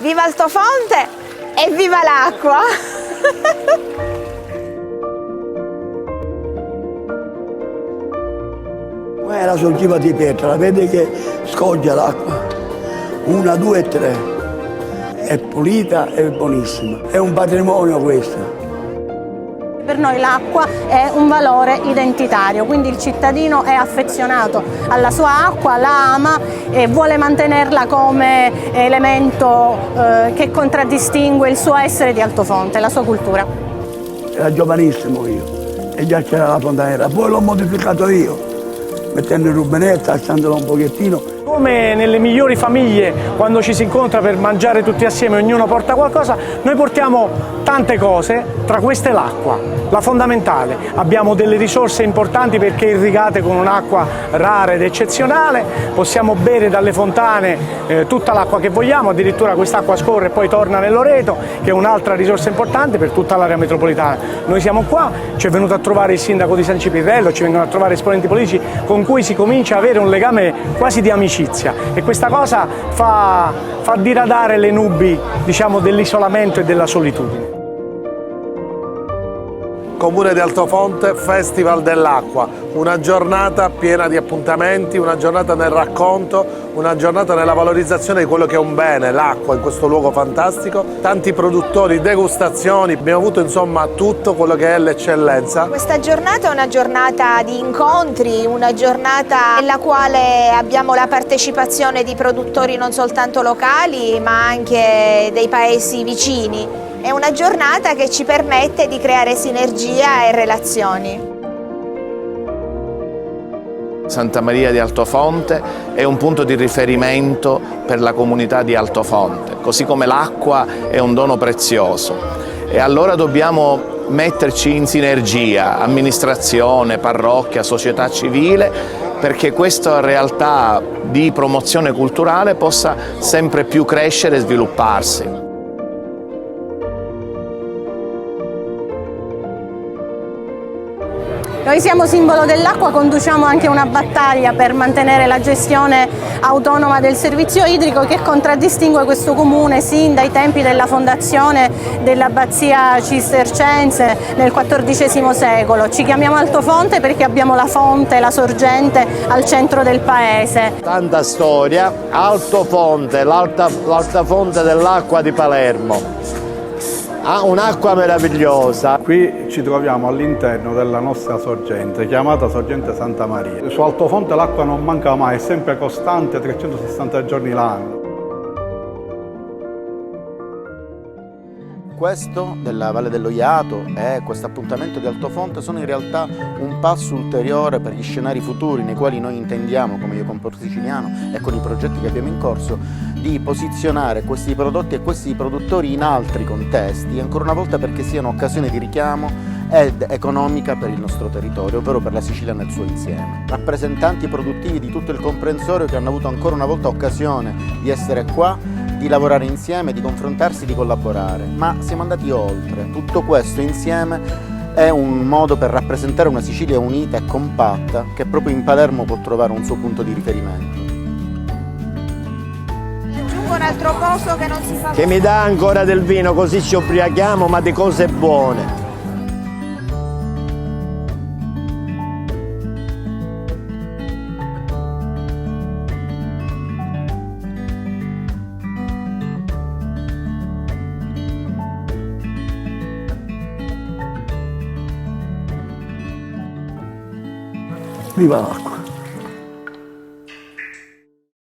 Viva Altofonte e viva l'acqua! Qua è la sorgiva di pietra, la vede che scoglia l'acqua. 1, 2, 3. È pulita e buonissima. È un patrimonio questo. Per noi l'acqua è un valore identitario, quindi il cittadino è affezionato alla sua acqua, la ama e vuole mantenerla come elemento che contraddistingue il suo essere di Altofonte, la sua cultura. Era giovanissimo io e già c'era la fontanella, poi l'ho modificato io, mettendo il rubinetto, alzandolo un pochettino. Come nelle migliori famiglie, quando ci si incontra per mangiare tutti assieme, ognuno porta qualcosa, noi portiamo tante cose, tra queste l'acqua, la fondamentale. Abbiamo delle risorse importanti perché irrigate con un'acqua rara ed eccezionale, possiamo bere dalle fontane tutta l'acqua che vogliamo, addirittura quest'acqua scorre e poi torna nel Loreto, che è un'altra risorsa importante per tutta l'area metropolitana. Noi siamo qua, ci è venuto a trovare il sindaco di San Cipirrello, ci vengono a trovare esponenti politici con cui si comincia ad avere un legame quasi di amicizia. E questa cosa fa diradare le nubi, diciamo, dell'isolamento e della solitudine. Comune di Altofonte, Festival dell'Acqua, una giornata piena di appuntamenti, una giornata nel racconto, una giornata nella valorizzazione di quello che è un bene, l'acqua in questo luogo fantastico, tanti produttori, degustazioni, abbiamo avuto insomma tutto quello che è l'eccellenza. Questa giornata è una giornata di incontri, una giornata nella quale abbiamo la partecipazione di produttori non soltanto locali ma anche dei paesi vicini. È una giornata che ci permette di creare sinergia e relazioni. Santa Maria di Altofonte è un punto di riferimento per la comunità di Altofonte, così come l'acqua è un dono prezioso. E allora dobbiamo metterci in sinergia, amministrazione, parrocchia, società civile, perché questa realtà di promozione culturale possa sempre più crescere e svilupparsi. Noi siamo simbolo dell'acqua, conduciamo anche una battaglia per mantenere la gestione autonoma del servizio idrico che contraddistingue questo comune sin dai tempi della fondazione dell'abbazia cistercense nel XIV secolo. Ci chiamiamo Altofonte perché abbiamo la fonte, la sorgente al centro del paese. Tanta storia, Altofonte, l'alta fonte dell'acqua di Palermo. Ha un'acqua meravigliosa. Qui ci troviamo all'interno della nostra sorgente, chiamata Sorgente Santa Maria. Su Altofonte l'acqua non manca mai, è sempre costante, 360 giorni l'anno. Questo della Valle dello Iato e questo appuntamento di Altofonte sono in realtà un passo ulteriore per gli scenari futuri nei quali noi intendiamo, come Io Comporto Siciliano e con i progetti che abbiamo in corso, di posizionare questi prodotti e questi produttori in altri contesti, ancora una volta perché siano occasione di richiamo ed economica per il nostro territorio, ovvero per la Sicilia nel suo insieme. Rappresentanti produttivi di tutto il comprensorio che hanno avuto ancora una volta occasione di essere qua, di lavorare insieme, di confrontarsi, di collaborare, ma siamo andati oltre. Tutto questo insieme è un modo per rappresentare una Sicilia unita e compatta che proprio in Palermo può trovare un suo punto di riferimento. Aggiungo un altro posto che non si fa. Che mi dà ancora del vino, così ci ubriachiamo, ma di cose buone. Viva l'acqua!